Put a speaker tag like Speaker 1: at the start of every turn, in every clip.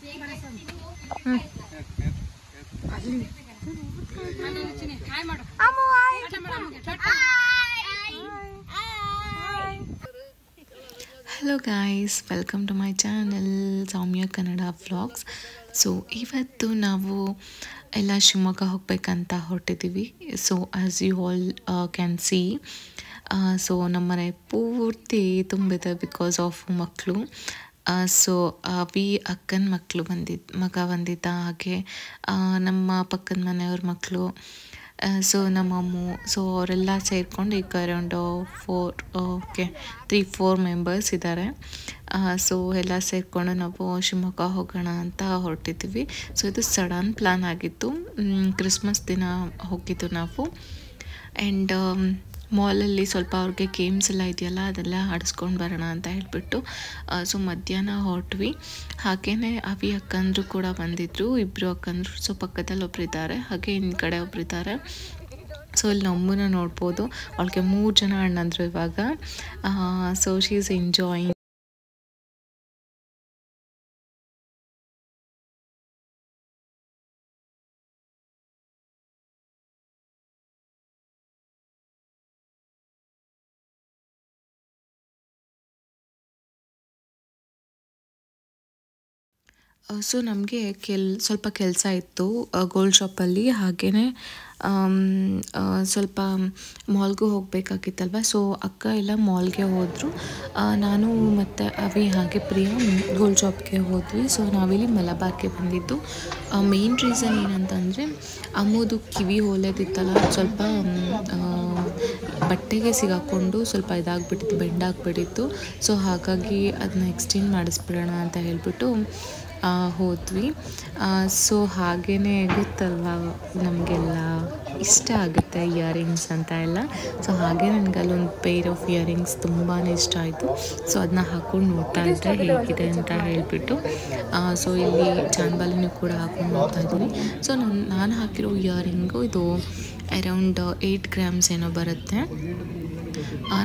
Speaker 1: Hello guys, welcome to my channel Soumya Kannada Vlogs. So ಇವತ್ತು ನಾವು ಎಲ್ಲ ಶಿವಮೊಗ್ಗ ಹೋಗಬೇಕಂತ ಹೊರಟಿದ್ದೀವಿ. So as you all can see, so ನಮ್ಮನೆ ಪೂರ್ತಿ ತುಂಬಿದೆ ಬಿಕಾಸ್ ಆಫ್ ಮಕ್ಕಳು. ಸೊ ಅವಿ ಅಕ್ಕನ ಮಗ ಬಂದಿದ್ದ, ಹಾಗೆ ನಮ್ಮ ಪಕ್ಕದ ಮನೆಯವ್ರ ಮಕ್ಕಳು, ಸೊ ನಮ್ಮಮ್ಮು, ಸೊ ಅವರೆಲ್ಲ ಸೇರಿಕೊಂಡು ಈಗ ಅರೌಂಡ್ 3-4 ಮೆಂಬರ್ಸ್ ಇದ್ದಾರೆ. ಸೊ ಎಲ್ಲ ಸೇರಿಕೊಂಡು ನಾವು ಶಿವಮೊಗ್ಗ ಹೋಗೋಣ ಅಂತ ಹೊರಟಿದ್ದೀವಿ. ಸೊ ಇದು ಸಡನ್ ಪ್ಲ್ಯಾನ್ ಆಗಿತ್ತು. ಕ್ರಿಸ್ಮಸ್ ದಿನ ಹೋಗಿದ್ದು ನಾವು. ಆ್ಯಂಡ್ ಮಾಲಲ್ಲಿ ಸ್ವಲ್ಪ ಅವ್ರಿಗೆ ಗೇಮ್ಸ್ ಎಲ್ಲ ಇದೆಯಲ್ಲ, ಅದೆಲ್ಲ ಆಡಿಸ್ಕೊಂಡು ಬರೋಣ ಅಂತ ಹೇಳಿಬಿಟ್ಟು ಸೊ ಮಧ್ಯಾಹ್ನ ಹೊರಟ್ವಿ. ಹಾಗೆಯೇ ಅವಿ ಅಕ್ಕಂದರು ಕೂಡ ಬಂದಿದ್ದರು, ಇಬ್ಬರು ಅಕ್ಕಂದರು. ಸೊ ಪಕ್ಕದಲ್ಲಿ ಒಬ್ಬರಿದ್ದಾರೆ, ಹಾಗೆ ಹಿಂದ್ಗಡೆ ಒಬ್ಬರಿದ್ದಾರೆ. ಸೊ ಇಲ್ಲಿ ನಮ್ಮನ್ನ ನೋಡ್ಬೋದು. ಅವಳಿಗೆ 3 ಜನ ಅಣ್ಣಂದರು ಇವಾಗ. So she is enjoying. So ನಮಗೆ ಸ್ವಲ್ಪ ಕೆಲಸ ಇತ್ತು ಗೋಲ್ಡ್ ಶಾಪಲ್ಲಿ, ಹಾಗೆಯೇ ಸ್ವಲ್ಪ ಮಾಲ್ಗೂ ಹೋಗಬೇಕಾಗಿತ್ತಲ್ವ. ಸೊ ಅಕ್ಕ ಎಲ್ಲ ಮಾಲ್ಗೆ ಹೋದರು, ನಾನು ಮತ್ತು ಅವಿ ಹಾಗೆ ಪ್ರಿಯಾ ಗೋಲ್ಡ್ ಶಾಪ್ಗೆ ಹೋದ್ವಿ. ಸೊ ನಾವಿಲ್ಲಿ ಮಲಬಾರ್ಗೆ ಬಂದಿದ್ದು. ಮೇನ್ ರೀಸನ್ ಏನಂತಂದರೆ ಅಮ್ಮದು ಕಿವಿ ಹೊಲೆದಿತ್ತಲ್ಲ, ಸ್ವಲ್ಪ ಬಟ್ಟೆಗೆ ಸಿಗಾಕೊಂಡು ಸ್ವಲ್ಪ ಇದಾಗ್ಬಿಟ್ಟಿತ್ತು, ಬೆಂಡಾಗ್ಬಿಟ್ಟಿತ್ತು. ಸೊ ಹಾಗಾಗಿ ಅದನ್ನ ಎಕ್ಸ್ಚೇಂಜ್ ಮಾಡಿಸ್ಬಿಡೋಣ ಅಂತ ಹೇಳಿಬಿಟ್ಟು ಹೋದ್ವಿ. ಸೊ ಹಾಗೇ ಗೊತ್ತಲ್ವ, ನಮಗೆಲ್ಲ ಇಷ್ಟ ಆಗುತ್ತೆ ಇಯರಿಂಗ್ಸ್ ಅಂತ ಎಲ್ಲ. ಸೊ ಹಾಗೆ ನನಗೆ ಅಲ್ಲೊಂದು ಪೇರ್ ಆಫ್ ಇಯರಿಂಗ್ಸ್ ತುಂಬಾ ಇಷ್ಟ ಆಯಿತು. ಸೊ ಅದನ್ನ ಹಾಕ್ಕೊಂಡು ನೋಡ್ತಾ ಇದ್ದರೆ ಹೇಗಿದೆ ಅಂತ ಹೇಳಿಬಿಟ್ಟು ಸೊ ಇಲ್ಲಿ ಚಾನ್ಬಾಲಿನೂ ಕೂಡ ಹಾಕೊಂಡು ನೋಡ್ತಾ ಇದ್ದೀನಿ. ಸೊ ನಾನು ಹಾಕಿರೋ ಇಯರಿಂಗು ಇದು ಅರೌಂಡ್ 8 ಗ್ರಾಮ್ಸ್ ಏನೋ ಬರುತ್ತೆ.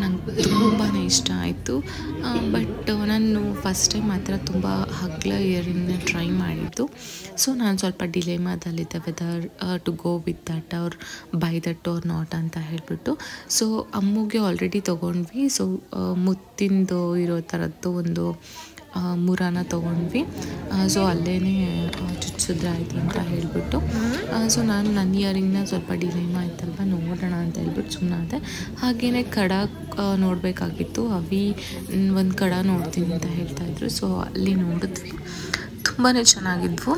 Speaker 1: ನಂಗೆ ತುಂಬಾ ಇಷ್ಟ ಆಯಿತು. ಬಟ್ ನಾನು ಫಸ್ಟ್ ಟೈಮ್ ಮಾತ್ರ ತುಂಬ ಹಗ್ಲ ಇಯರಿಂಗ್ನ ಟ್ರೈ ಮಾಡಿದ್ದು. ಸೊ ನಾನು ಸ್ವಲ್ಪ ಡಿಲೇಮಾದಲ್ಲಿದ್ದೆ, whether to go with that or by that or not ಅಂತ ಹೇಳಿಬಿಟ್ಟು. ಸೊ ಅಮ್ಮಗೆ ಆಲ್ರೆಡಿ ತೊಗೊಂಡ್ವಿ. ಸೊ ಮುತ್ತಿಂದು ಇರೋ ಥರದ್ದು ಒಂದು ಮೂರಾನ ತೊಗೊಂಡ್ವಿ. ಸೊ ಅಲ್ಲೇ ಚುಚ್ಚಿದ್ರೆ ಆಯಿತು ಅಂತ ಹೇಳಿಬಿಟ್ಟು ಸೊ ನಾನು ನನ್ನ ಇಯರಿಂಗ್ನ ಸ್ವಲ್ಪ ಡಿಲೇಮ್ ಆಯ್ತಲ್ವ, ನೋಡೋಣ ಅಂತ ಹೇಳ್ಬಿಟ್ಟು ಸುಮ್ಮನಾದೆ. ಹಾಗೆಯೇ ಕಡ ನೋಡಬೇಕಾಗಿತ್ತು. ಅವಿ ಒಂದು ಕಡ ನೋಡ್ತೀನಿ ಅಂತ ಹೇಳ್ತಾಯಿದ್ರು. ಸೊ ಅಲ್ಲಿ ನೋಡಿದ್ವಿ, ತುಂಬಾ ಚೆನ್ನಾಗಿದ್ವು.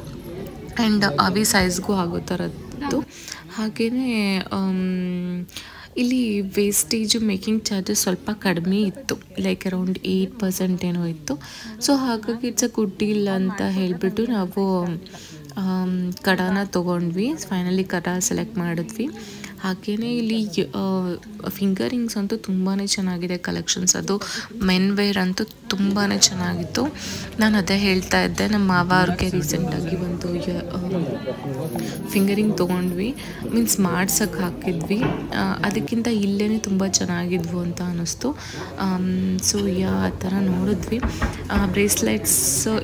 Speaker 1: ಆ್ಯಂಡ್ ಅವಿ ಸೈಜ್ಗೂ ಆಗೋ ಥರದ್ದು. ಹಾಗೆಯೇ ಇಲ್ಲಿ ವೇಸ್ಟೇಜು ಮೇಕಿಂಗ್ ಚಾರ್ಜಸ್ ಸ್ವಲ್ಪ ಕಡಿಮೆ ಇತ್ತು, ಲೈಕ್ ಅರೌಂಡ್ 8% ಏನೋ ಇತ್ತು. ಸೊ ಹಾಗಾಗಿ ಇಟ್ಸ್ ಅ ಗುಡ್ ಡೀಲ್ ಅಂತ ಹೇಳಿಬಿಟ್ಟು ನಾವು ಕಡಾನ ತೊಗೊಂಡ್ವಿ. ಫೈನಲಿ ಕಡ ಸೆಲೆಕ್ಟ್ ಮಾಡಿದ್ವಿ. ಹಾಗೆಯೇ ಇಲ್ಲಿ ಫಿಂಗರಿಂಗ್ಸ್ ಅಂತೂ ತುಂಬಾ ಚೆನ್ನಾಗಿದೆ ಕಲೆಕ್ಷನ್ಸ್. ಅದು ಮೆನ್ ವೇರ್ ಅಂತೂ ತುಂಬಾ ಚೆನ್ನಾಗಿತ್ತು. ನಾನು ಅದೇ ಹೇಳ್ತಾ ಇದ್ದೆ, ನಮ್ಮ ಮಾವ ಅವ್ರಿಗೆ ರೀಸೆಂಟಾಗಿ ಒಂದು ಫಿಂಗರಿಂಗ್ ತೊಗೊಂಡ್ವಿ, ಮೀನ್ಸ್ ಮಾಡ್ಸೋಕ್ಕೆ ಹಾಕಿದ್ವಿ. ಅದಕ್ಕಿಂತ ಇಲ್ಲೇ ತುಂಬ ಚೆನ್ನಾಗಿದ್ವು ಅಂತ ಅನ್ನಿಸ್ತು. ಸೊ ಆ ಥರ ನೋಡಿದ್ವಿ. ಬ್ರೇಸ್ಲೆಟ್ಸ್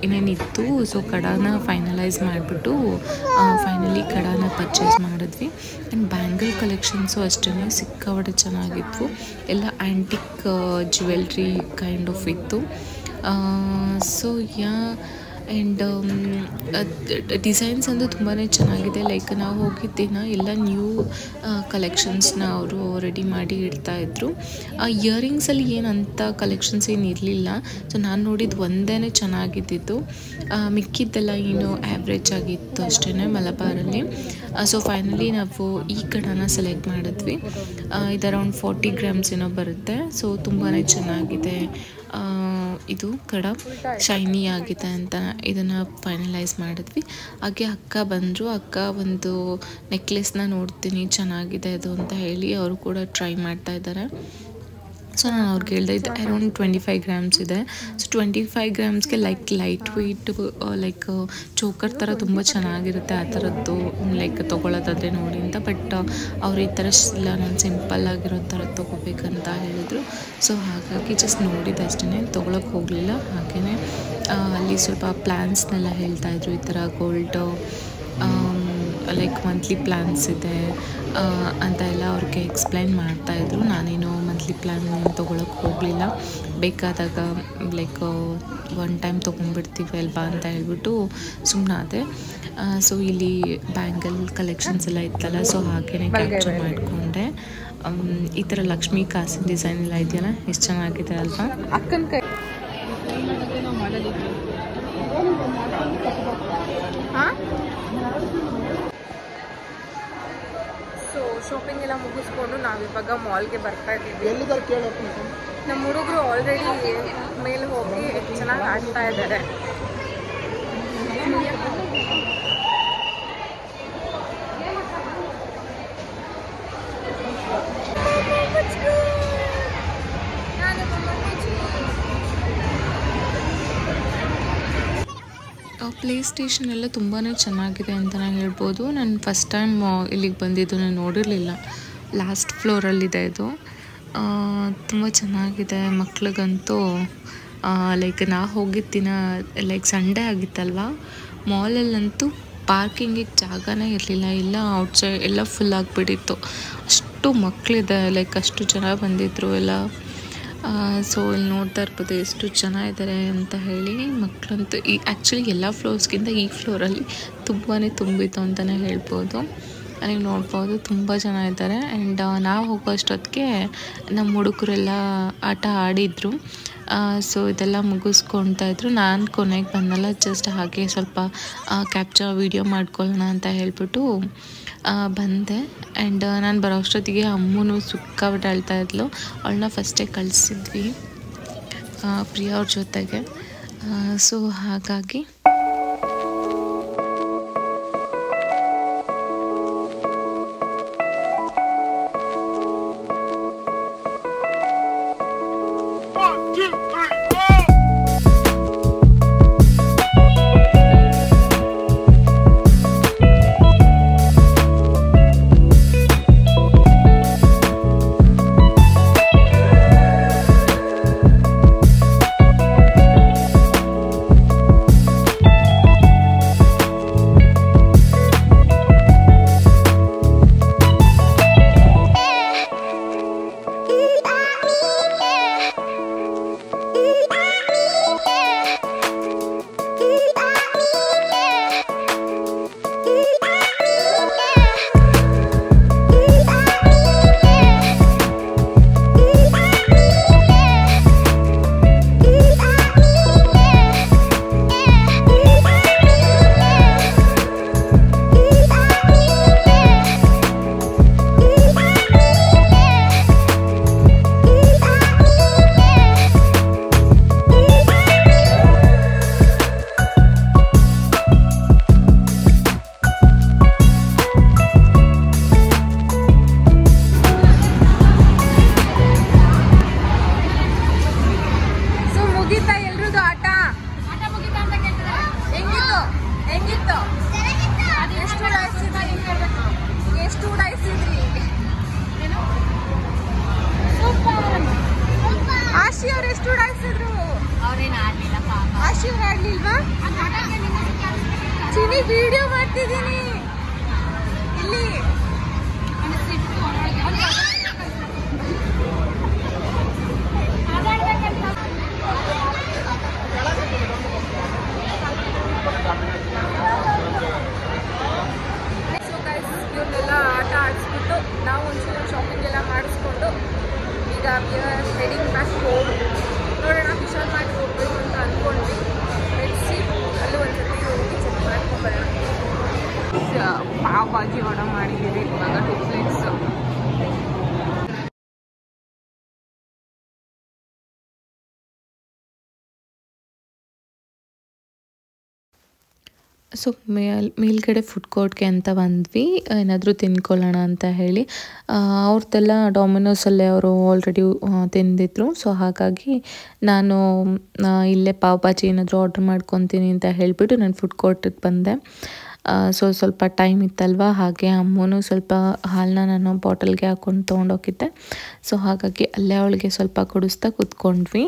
Speaker 1: ಇನ್ನೇನಿತ್ತು. ಸೊ ಕಡಾನ ಫೈನಲೈಸ್ ಮಾಡಿಬಿಟ್ಟು ಫೈನಲಿ ಕಡಾನ ಪರ್ಚೇಸ್ ಮಾಡಿದ್ವಿ. ಆ್ಯಂಡ್ ಬ್ಯಾಂಗಲ್ ಕಲೆಕ್ಷನ್ಸು ಅಷ್ಟೇ ಸಿಕ್ಕಾಪಟ್ಟೆ ಚೆನ್ನಾಗಿತ್ತು. ಎಲ್ಲ ಆ್ಯಂಟಿಕ್ ಜ್ಯುವೆಲ್ರಿ ಕೈಂಡ್ ಆಫ್ ಇತ್ತು. ಸೊ ಆ್ಯಂಡ್ ಡಿಸೈನ್ಸ್ ಅಂದು ತುಂಬಾ ಚೆನ್ನಾಗಿದೆ. ಲೈಕ್ ನಾವು ಹೋಗಿದ್ದಿನ ಎಲ್ಲ ನ್ಯೂ ಕಲೆಕ್ಷನ್ಸ್ನ ಅವರು ರೆಡಿ ಮಾಡಿ ಇಡ್ತಾಯಿದ್ರು. ಇಯರಿಂಗ್ಸಲ್ಲಿ ಏನಂತ ಕಲೆಕ್ಷನ್ಸ್ ಏನು ಇರಲಿಲ್ಲ. ಸೊ ನಾನು ನೋಡಿದ್ದು ಒಂದೇ ಚೆನ್ನಾಗಿದ್ದಿದ್ದು, ಮಿಕ್ಕಿದ್ದೆಲ್ಲ ಏನು ಆ್ಯಾವ್ರೇಜ್ ಆಗಿತ್ತು ಅಷ್ಟೇ ಮಲಬಾರಲ್ಲಿ. ಸೊ ಫೈನಲಿ ನಾವು ಈ ಕಡಾನ ಸೆಲೆಕ್ಟ್ ಮಾಡಿದ್ವಿ. ಇದು ಅರೌಂಡ್ 40 ಗ್ರಾಮ್ಸ್ ಏನೋ ಬರುತ್ತೆ. ಸೊ ತುಂಬಾ ಚೆನ್ನಾಗಿದೆ ಇದು ಕಡ, ಶೈನಿ ಆಗಿದೆ ಅಂತ ಇದನ್ನು ಫೈನಲೈಸ್ ಮಾಡಿದ್ವಿ. ಹಾಗೆ ಅಕ್ಕ ಬಂದರು. ಅಕ್ಕ ಒಂದು ನೆಕ್ಲೆಸ್ನ ನೋಡ್ತೀನಿ ಚೆನ್ನಾಗಿದೆ ಅದು ಅಂತ ಹೇಳಿ ಅವರು ಕೂಡ ಟ್ರೈ ಮಾಡ್ತಾ ಇದ್ದಾರೆ. ಸೊ ನಾನು ಅವ್ರಿಗೆ ಹೇಳಿದೆ, ಇದು ಅರೌಂಡ್ 25 ಗ್ರಾಮ್ಸ್ ಇದೆ. ಸೊ 25 ಗ್ರಾಮ್ಸ್ಗೆ ಲೈಟ್ ವೆಯ್ಟ್ ಲೈಕ್ ಚೋಕರ್ ಥರ ತುಂಬ ಚೆನ್ನಾಗಿರುತ್ತೆ ಆ ಥರದ್ದು ಲೈಕ್ ತೊಗೊಳ್ಳೋದಾದರೆ ನೋಡಿ ಅಂತ. ಬಟ್ ಅವ್ರು ಈ ಥರ ಇಲ್ಲ, ನಾನು ಸಿಂಪಲ್ ಆಗಿರೋ ಥರ ತೊಗೋಬೇಕಂತ ಹೇಳಿದರು. ಸೊ ಹಾಗಾಗಿ ಜಸ್ಟ್ ನೋಡಿದೆ ಅಷ್ಟೇ, ತೊಗೊಳಕ್ಕೆ ಹೋಗಲಿಲ್ಲ. ಹಾಗೆಯೇ ಅಲ್ಲಿ ಸ್ವಲ್ಪ ಪ್ಲ್ಯಾನ್ಸ್ನೆಲ್ಲ ಹೇಳ್ತಾಯಿದ್ರು, ಈ ಥರ ಗೋಲ್ಡು ಲೈಕ್ ಮಂತ್ಲಿ ಪ್ಲ್ಯಾನ್ಸ್ ಇದೆ ಅಂತ ಎಲ್ಲ ಅವ್ರಿಗೆ ಎಕ್ಸ್ಪ್ಲೈನ್ ಮಾಡ್ತಾಯಿದ್ರು. ನಾನೇನು ಮಂತ್ಲಿ ಪ್ಲ್ಯಾನ್ ಏನು ತೊಗೊಳಕ್ಕೆ ಹೋಗಲಿಲ್ಲ, ಬೇಕಾದಾಗ ಲೈಕ್ ಒನ್ ಟೈಮ್ ತೊಗೊಂಡ್ಬಿಡ್ತೀವಿ ಅಲ್ವಾ ಅಂತ ಹೇಳ್ಬಿಟ್ಟು ಸುಮ್ಮನಾದೆ. ಸೊ ಇಲ್ಲಿ ಬ್ಯಾಂಗಲ್ ಕಲೆಕ್ಷನ್ಸ್ ಎಲ್ಲ ಇತ್ತಲ್ಲ, ಸೊ ಹಾಗೇ ಕ್ಯಾಪ್ಚರ್ ಮಾಡಿಕೊಂಡೆ. ಈ ಥರ ಲಕ್ಷ್ಮೀ ಕಾಸಿನ ಡಿಸೈನ್ ಎಲ್ಲ ಇದೆಯಲ್ಲ, ಎಷ್ಟು ಚೆನ್ನಾಗಿದೆ ಅಲ್ವಾ.
Speaker 2: ಅಕ್ಕನ ಕೈ ಸೊ ಶಾಪಿಂಗ್ ಎಲ್ಲ ಮುಗಿಸ್ಕೊಂಡು ನಾವಿವಾಗ ಮಾಲ್ಗೆ ಬರ್ತಾ ಇದ್ದೀವಿ. ನಮ್ಮ ಹುಡುಗರು ಆಲ್ರೆಡಿ ಮೇಲೆ ಹೋಗಿ ಚೆನ್ನಾಗಿ ಆಡ್ತಾ ಇದ್ದಾರೆ.
Speaker 1: ಪ್ಲೇ ಸ್ಟೇಷನ್ ಎಲ್ಲ ತುಂಬಾ ಚೆನ್ನಾಗಿದೆ ಅಂತಲೇ ಹೇಳ್ಬೋದು. ನಾನು ಫಸ್ಟ್ ಟೈಮ್ ಇಲ್ಲಿಗೆ ಬಂದಿದ್ದು, ನಾನು ನೋಡಿರಲಿಲ್ಲ. ಲಾಸ್ಟ್ ಫ್ಲೋರಲ್ಲಿದೆ ಇದು. ತುಂಬ ಚೆನ್ನಾಗಿದೆ. ಮಕ್ಳಿಗಂತೂ ಲೈಕ್ ನಾ ಹೋಗಿದ್ದ ದಿನ ಲೈಕ್ ಸಂಡೇ ಆಗಿತ್ತಲ್ವ, ಮಾಲಲ್ಲಂತೂ ಪಾರ್ಕಿಂಗಿಗೆ ಜಾಗನೇ ಇರಲಿಲ್ಲ. ಎಲ್ಲ ಔಟ್ಸೈಡ್ ಎಲ್ಲ ಫುಲ್ ಆಗಿಬಿಟ್ಟಿತ್ತು. ಅಷ್ಟು ಮಕ್ಕಳಿದೆ, ಲೈಕ್ ಅಷ್ಟು ಜನ ಬಂದಿದ್ದರು ಎಲ್ಲ. ಸೊ ಇಲ್ಲಿ ನೋಡ್ತಾ ಇರ್ಬೋದು ಎಷ್ಟು ಜನ ಇದ್ದಾರೆ ಅಂತ ಹೇಳಿ. ಮಕ್ಕಳಂತೂ ಆ್ಯಕ್ಚುಲಿ ಎಲ್ಲ ಫ್ಲೋರ್ಸ್ಗಿಂತ ಈ ಫ್ಲೋರಲ್ಲಿ ತುಂಬಾ ತುಂಬಿತ್ತು ಅಂತಲೇ ಹೇಳ್ಬೋದು. ನೀವು ನೋಡ್ಬೋದು ತುಂಬ ಜನ ಇದ್ದಾರೆ. ಆ್ಯಂಡ್ ನಾವು ಹೋಗೋ ಅಷ್ಟೊತ್ತಿಗೆ ನಮ್ಮ ಹುಡುಗರೆಲ್ಲ ಆಟ ಆಡಿದರು. ಸೊ ಇದೆಲ್ಲ ಮುಗಿಸ್ಕೊಳ್ತಾ ಇದ್ರು. ನಾನು ಕೊನೆಗೆ ಬಂದಲ್ಲ, ಜಸ್ಟ್ ಹಾಗೆ ಸ್ವಲ್ಪ ಕ್ಯಾಪ್ಚರ್ ವೀಡಿಯೋ ಮಾಡ್ಕೊಳ್ಳೋಣ ಅಂತ ಹೇಳ್ಬಿಟ್ಟು ಬಂದೆ. ಆ್ಯಂಡ್ ನಾನು ಬರೋ ಅಷ್ಟೊತ್ತಿಗೆ ಅಮ್ಮನೂ ಸಿಕ್ಕಾಬಿಟ್ಟು ಅಳ್ತಾ ಇದ್ಲು. ಅವಳನ್ನ ಫಸ್ಟೇ ಕಳಿಸಿದ್ವಿ ಪ್ರಿಯಾ ಅವ್ರ ಜೊತೆಗೆ. ಸೊ ಹಾಗಾಗಿ
Speaker 2: ಚಿನಿ ವಿಡಿಯೋ ಮಾಡ್ತಿದ್ದೀನಿ ಇಲ್ಲಿ. ಸೊ ಗೈಸ್, ಇವ್ರನ್ನೆಲ್ಲ ಆಟ ಆಡಿಸ್ಬಿಟ್ಟು ನಾವು ಒಂಚೂರು ಶಾಪಿಂಗ್ ಎಲ್ಲ ಮಾಡಿಸ್ಕೊಂಡು ಈಗ ಹೆಡಿಂಗ್ ಬ್ಯಾಕ್ ಹೋಗಿ ನೋಡೋಣ. ವಿಶಾಲ್ ಮಾಡಿ ಹೋಗ್ಬೇಕು ಅಂತ ಅಂದ್ಕೊಂಡ್ವಿ. ಅಲ್ಲಿ ಒಂದ್ಸತಿ ಹೋಗಿ ಚೆಕ್ ಮಾಡ್ಕೊಂಡ್ಬರೋಣ. ಪಾವ್ ಭಾಜಿ ಆರ್ಡರ್ ಮಾಡಿದ್ದೀವಿ ಇವಾಗ 2 ಪ್ಲೇಟ್ಸ್.
Speaker 1: ಸೊ ಮೇಲ್ಗಡೆ ಫುಡ್ ಕೋರ್ಟ್ಗೆ ಅಂತ ಬಂದ್ವಿ, ಏನಾದರೂ ತಿನ್ಕೊಳ್ಳೋಣ ಅಂತ ಹೇಳಿ. ಅವ್ರದ್ದೆಲ್ಲ ಡಾಮಿನೋಸಲ್ಲೇ ಅವರು ಆಲ್ರೆಡಿ ತಿಂದಿದ್ರು. ಸೊ ಹಾಗಾಗಿ ನಾನು ಇಲ್ಲೇ ಪಾವ್ ಭಾಜಿ ಏನಾದರೂ ಆರ್ಡ್ರ್ ಮಾಡ್ಕೊತೀನಿ ಅಂತ ಹೇಳಿಬಿಟ್ಟು ನಾನು ಫುಡ್ ಕೋರ್ಟಿಗೆ ಬಂದೆ. ಸೊ ಸ್ವಲ್ಪ ಟೈಮ್ ಇತ್ತಲ್ವ, ಹಾಗೆ ಅಮ್ಮನೂ ಸ್ವಲ್ಪ ಹಾಲನ್ನ ನಾನು ಬಾಟಲ್ಗೆ ಹಾಕ್ಕೊಂಡು ತೊಗೊಂಡೋಗಿದ್ದೆ. ಸೊ ಹಾಗಾಗಿ ಅಲ್ಲೇ ಅವಳಿಗೆ ಸ್ವಲ್ಪ ಕುಡಿಸ್ತಾ ಕೂತ್ಕೊಂಡ್ವಿ.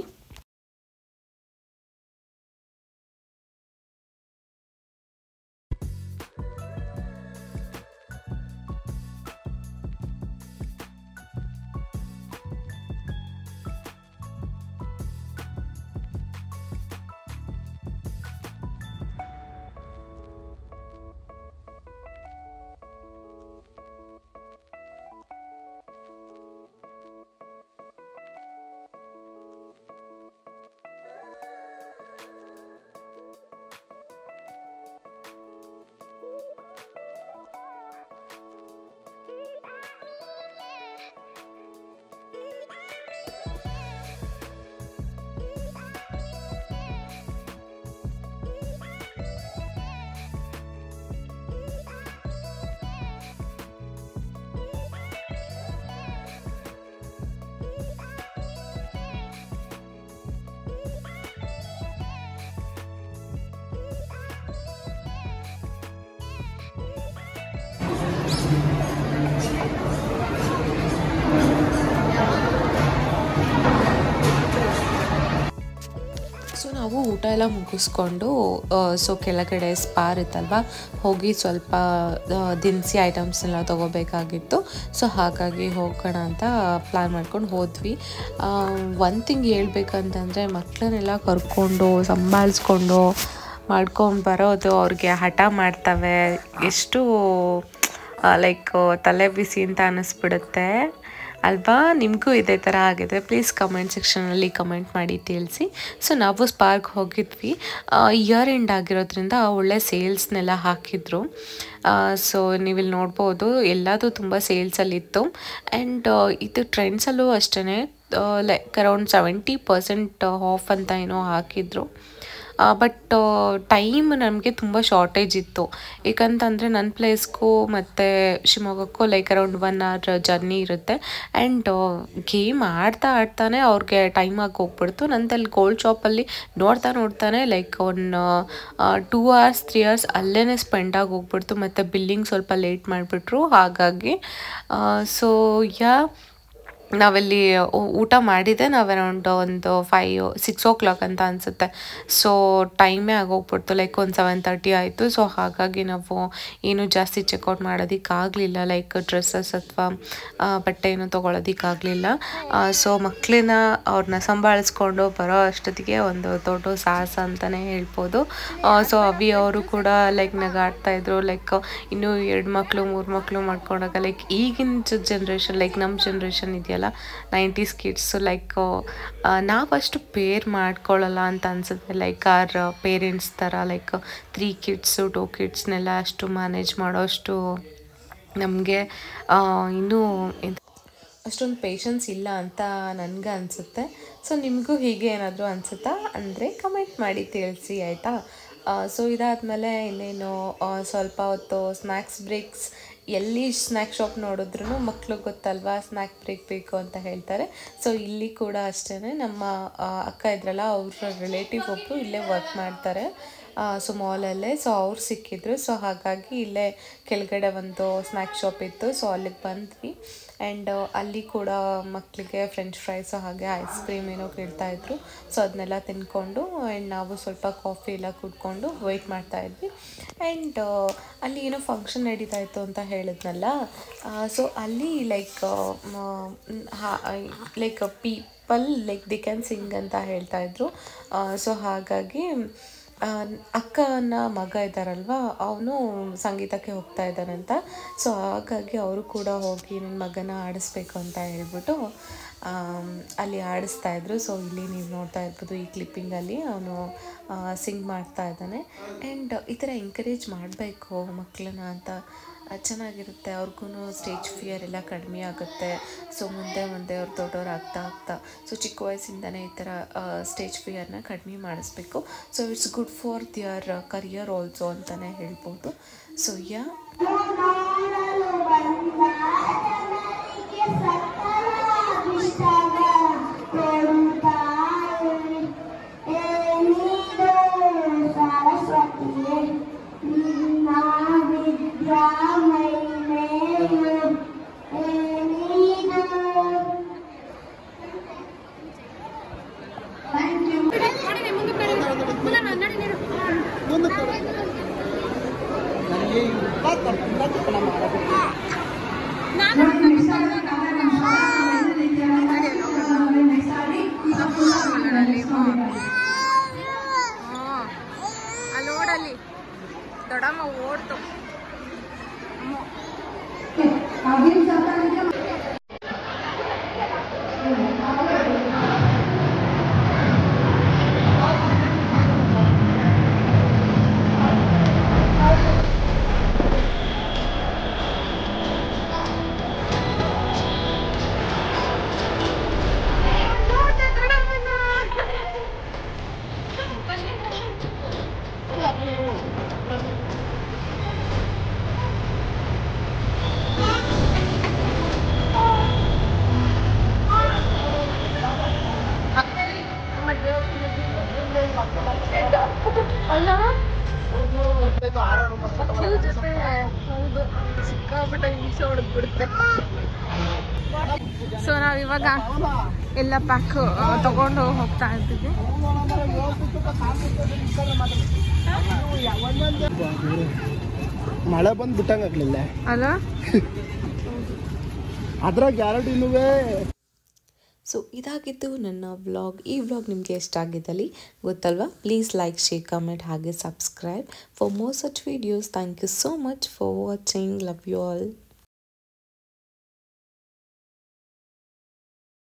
Speaker 1: ನಾವು ಊಟ ಎಲ್ಲ ಮುಗಿಸ್ಕೊಂಡು ಸೊ ಕೆಳಗಡೆ ಸ್ಪಾ ಇರುತ್ತಲ್ವ, ಹೋಗಿ ಸ್ವಲ್ಪ ದಿನಸಿ ಐಟಮ್ಸ್ನೆಲ್ಲ ತೊಗೋಬೇಕಾಗಿತ್ತು. ಸೊ ಹಾಗಾಗಿ ಹೋಗೋಣ ಅಂತ ಪ್ಲ್ಯಾನ್ ಮಾಡ್ಕೊಂಡು ಹೋದ್ವಿ. ಒಂದು ಥಿಂಗ್ ಹೇಳ್ಬೇಕಂತಂದರೆ ಮಕ್ಕಳನ್ನೆಲ್ಲ ಕರ್ಕೊಂಡು ಸಂಭಾಳಿಸ್ಕೊಂಡು ಮಾಡ್ಕೊಂಡು ಬರೋದು ಅವ್ರಿಗೆ ಹಠ ಮಾಡ್ತವೆ, ಎಷ್ಟು ಲೈಕ್ ತಲೆ ಬಿಸಿ ಅಂತ ಅನ್ನಿಸ್ಬಿಡುತ್ತೆ ಅಲ್ವಾ? ನಿಮಗೂ ಇದೇ ಥರ ಆಗಿದೆ? ಪ್ಲೀಸ್ ಕಮೆಂಟ್ ಸೆಕ್ಷನಲ್ಲಿ ಕಮೆಂಟ್ ಮಾಡಿ ತಿಳಿಸಿ. ಸೊ ನಾವು ಸ್ಪಾರ್ಕ್ ಹೋಗಿದ್ವಿ, ಇಯರ್ ಎಂಡ್ ಆಗಿರೋದ್ರಿಂದ ಒಳ್ಳೆ ಸೇಲ್ಸ್ನೆಲ್ಲ ಹಾಕಿದ್ರು. ಸೊ ನೀವಿಲ್ಲಿ ನೋಡ್ಬೋದು ಎಲ್ಲದೂ ತುಂಬ ಸೇಲ್ಸಲ್ಲಿತ್ತು. ಆ್ಯಂಡ್ ಇದು ಟ್ರೆಂಡ್ಸಲ್ಲೂ ಅಷ್ಟೇ ಲೈಕ್ ಅರೌಂಡ್ 70% ಆಫ್ ಅಂತ ಏನೋ ಹಾಕಿದ್ರು. ಬಟ್ ಟೈಮ್ ನಮಗೆ ತುಂಬ ಶಾರ್ಟೇಜ್ ಇತ್ತು. ಏಕಂತಂದರೆ ನನ್ನ ಪ್ಲೇಸ್ಗೂ ಮತ್ತು ಶಿವಮೊಗ್ಗಕ್ಕೂ ಲೈಕ್ ಅರೌಂಡ್ 1 hour ಜರ್ನಿ ಇರುತ್ತೆ. ಆ್ಯಂಡ್ ಗೇಮ್ ಆಡ್ತಾನೆ ಅವ್ರಿಗೆ ಟೈಮ್ ಆಗಿ ಹೋಗ್ಬಿಡ್ತು. ನಂದಲ್ಲಿ ಗೋಲ್ಡ್ ಶಾಪಲ್ಲಿ ನೋಡ್ತಾನೆ ಲೈಕ್ ಒಂದು 2 hours 3 hours ಅಲ್ಲೇ ಸ್ಪೆಂಡ್ ಆಗಿ ಹೋಗ್ಬಿಡ್ತು. ಮತ್ತು ಬಿಲ್ಲಿಂಗ್ ಸ್ವಲ್ಪ ಲೇಟ್ ಮಾಡಿಬಿಟ್ರು. ಹಾಗಾಗಿ ಸೊ ನಾವಲ್ಲಿ ಊಟ ಮಾಡಿದೆ ನಾವು ಅರೌಂಡ್ ಒಂದು 5-6 o'clock ಅಂತ ಅನಿಸುತ್ತೆ. ಸೊ ಟೈಮೇ ಆಗೋಗ್ಬಿಡ್ತು, ಲೈಕ್ ಒಂದು 7:30 ಆಯಿತು. ಸೊ ಹಾಗಾಗಿ ನಾವು ಏನು ಜಾಸ್ತಿ ಚೆಕ್ಔಟ್ ಮಾಡೋದಕ್ಕಾಗಲಿಲ್ಲ, ಲೈಕ್ ಡ್ರೆಸ್ಸಸ್ ಅಥವಾ ಬಟ್ಟೆ ಏನು ತೊಗೊಳೋದಕ್ಕಾಗಲಿಲ್ಲ. ಸೊ ಮಕ್ಕಳನ್ನ ಅವ್ರನ್ನ ಸಂಭಾಳಿಸ್ಕೊಂಡು ಬರೋ ಅಷ್ಟೊತ್ತಿಗೆ ಒಂದು ದೊಡ್ಡ ಸಾಹಸ ಅಂತಲೇ ಹೇಳ್ಬೋದು. ಸೊ ಅವಿ ಅವರು ಕೂಡ ಲೈಕ್ ನಗಾಡ್ತಾಯಿದ್ರು, ಲೈಕ್ ಇನ್ನೂ 2 ಮಕ್ಕಳು 3 ಮಕ್ಕಳು ಮಾಡ್ಕೊಂಡಾಗ ಲೈಕ್ ಈಗಿನ ಜನ್ರೇಷನ್ ಲೈಕ್ ನಮ್ಮ ಜನ್ರೇಷನ್ ಇದೆಯಲ್ಲ 90s ಕಿಡ್ಸು, ಲೈಕ್ ನಾವಷ್ಟು ಪೇರ್ ಮಾಡ್ಕೊಳ್ಳಲ್ಲ ಅಂತ ಅನಿಸುತ್ತೆ. ಲೈಕ್ ಆರ್ ಪೇರೆಂಟ್ಸ್ ಥರ ಲೈಕ್ 3 kids 2 kidsನೆಲ್ಲ ಅಷ್ಟು ಮ್ಯಾನೇಜ್ ಮಾಡೋಷ್ಟು ನಮಗೆ ಇನ್ನೂ ಅಷ್ಟೊಂದು ಪೇಷನ್ಸ್ ಇಲ್ಲ ಅಂತ ನನಗೆ ಅನಿಸುತ್ತೆ. ಸೊ ನಿಮಗೂ ಹೀಗೆ ಏನಾದರೂ ಅನಿಸುತ್ತಾ ಅಂದರೆ ಕಮೆಂಟ್ ಮಾಡಿ ತಿಳಿಸಿ ಆಯಿತಾ? ಸೊ ಇದಾದಮೇಲೆ ಇನ್ನೇನು ಸ್ವಲ್ಪ ಹೊತ್ತು ಸ್ನ್ಯಾಕ್ಸ್ ಬ್ರೇಕ್ಸ್, ಎಲ್ಲಿ ಸ್ನ್ಯಾಕ್ ಶಾಪ್ ನೋಡಿದ್ರೂ ಮಕ್ಳಿಗೆ ಗೊತ್ತಲ್ವಾ ಸ್ನ್ಯಾಕ್ ಬ್ರೇಕ್ ಬೇಕು ಅಂತ ಹೇಳ್ತಾರೆ. ಸೊ ಇಲ್ಲಿ ಕೂಡ ಅಷ್ಟೇ, ನಮ್ಮ ಅಕ್ಕ ಇದ್ರಲ್ಲ ಅವ್ರ ರಿಲೇಟಿವ್ ಒಬ್ಬರು ಇಲ್ಲೇ ವರ್ಕ್ ಮಾಡ್ತಾರೆ ಸೊ ಮಾಲಲ್ಲೇ. ಸೊ ಅವ್ರು ಸಿಕ್ಕಿದ್ರು. ಸೊ ಹಾಗಾಗಿ ಇಲ್ಲೇ ಕೆಳಗಡೆ ಒಂದು ಸ್ನ್ಯಾಕ್ ಶಾಪ್ ಇತ್ತು. ಸೊ ಅಲ್ಲಿಗೆ ಬಂದ್ವಿ. ಆ್ಯಂಡ್ ಅಲ್ಲಿ ಕೂಡ ಮಕ್ಕಳಿಗೆ ಫ್ರೆಂಚ್ ಫ್ರೈಸು ಹಾಗೆ ಐಸ್ ಕ್ರೀಮ್ ಏನೋ ಕೇಳ್ತಾಯಿದ್ರು. ಸೊ ಅದನ್ನೆಲ್ಲ ತಿನ್ಕೊಂಡು ಆ್ಯಂಡ್ ನಾವು ಸ್ವಲ್ಪ ಕಾಫಿ ಎಲ್ಲ ಕುಡ್ಕೊಂಡು ವೆಯ್ಟ್ ಮಾಡ್ತಾಯಿದ್ವಿ. ಆ್ಯಂಡ್ ಅಲ್ಲಿ ಏನೋ ಫಂಕ್ಷನ್ ನಡೀತಾಯಿತ್ತು ಅಂತ ಹೇಳಿದ್ನಲ್ಲ. ಸೊ ಅಲ್ಲಿ like people like the can sing ಅಂತ ಹೇಳ್ತಾಯಿದ್ರು. ಸೊ ಹಾಗಾಗಿ ಅಕ್ಕನ ಮಗ ಇದ್ದಾರಲ್ವ ಅವನು ಸಂಗೀತಕ್ಕೆ ಹೋಗ್ತಾ ಇದ್ದಾನಂತ. ಸೊ ಹಾಗಾಗಿ ಅವರು ಕೂಡ ಹೋಗಿ ನನ್ನ ಮಗನ ಆಡಿಸ್ಬೇಕು ಅಂತ ಹೇಳ್ಬಿಟ್ಟು ಅಲ್ಲಿ ಆಡಿಸ್ತಾಯಿದ್ರು. ಸೊ ಇಲ್ಲಿ ನೀವು ನೋಡ್ತಾ ಇರ್ಬೋದು ಈ ಕ್ಲಿಪ್ಪಿಂಗಲ್ಲಿ ಅವನು ಸಿಂಗ್ ಮಾಡ್ತಾ ಇದ್ದಾನೆ. ಆ್ಯಂಡ್ ಈ ಥರ ಎಂಕರೇಜ್ ಮಾಡಬೇಕು ಮಕ್ಕಳನ್ನ ಅಂತ, ಚೆನ್ನಾಗಿರುತ್ತೆ. ಅವ್ರಿಗೂ ಸ್ಟೇಜ್ ಫಿಯರ್ ಎಲ್ಲ ಕಡಿಮೆ ಆಗುತ್ತೆ. ಸೊ ಮುಂದೆ ಅವ್ರು ದೊಡ್ಡವ್ರು ಆಗ್ತಾ ಸೊ ಚಿಕ್ಕ ವಯಸ್ಸಿಂದನೇ ಈ ಥರ ಸ್ಟೇಜ್ ಫಿಯರ್ನ ಕಡಿಮೆ ಮಾಡಿಸ್ಬೇಕು. So it's good for their career also ಅಂತಲೇ ಹೇಳ್ಬೋದು. ಸೊ
Speaker 2: ಅಲ್ಲೋಡಲ್ಲಿ ದೊಡ್ಡಮ್ಮ ಓಡ್ತು. ಜೊತೆ ಹೌದು ಸಿಕ್ಕಾಪಟ್ಟೆ ಹಿಂಸೆ ಹೊಡೆದ್ಬಿಡುತ್ತೆ. ಸೊ ನಾವಿವಾಗ ಎಲ್ಲ ಪ್ಯಾಕ್ ತಗೊಂಡು ಹೋಗ್ತಾ ಇದ್ದೀವಿ.
Speaker 3: ಮಳೆ ಬಂದು ಬಿಟ್ಟಂಗಾಗ್ಲಿಲ್ಲ
Speaker 2: ಅಲ್ಲ
Speaker 3: ಅದ್ರಾಗ ಗ್ಯಾರಂಟಿನೂ.
Speaker 1: ಸೊ ಇದಾಗಿತ್ತು ನನ್ನ ವ್ಲಾಗ್. ಈ ವ್ಲಾಗ್ ನಿಮಗೆ ಇಷ್ಟ ಆಗಿದ್ದಲ್ಲಿ ಗೊತ್ತಲ್ವಾ, ಪ್ಲೀಸ್ ಲೈಕ್, ಶೇರ್, ಕಮೆಂಟ್ ಹಾಗೆ subscribe for more such videos. Thank you so much for watching. Love you all.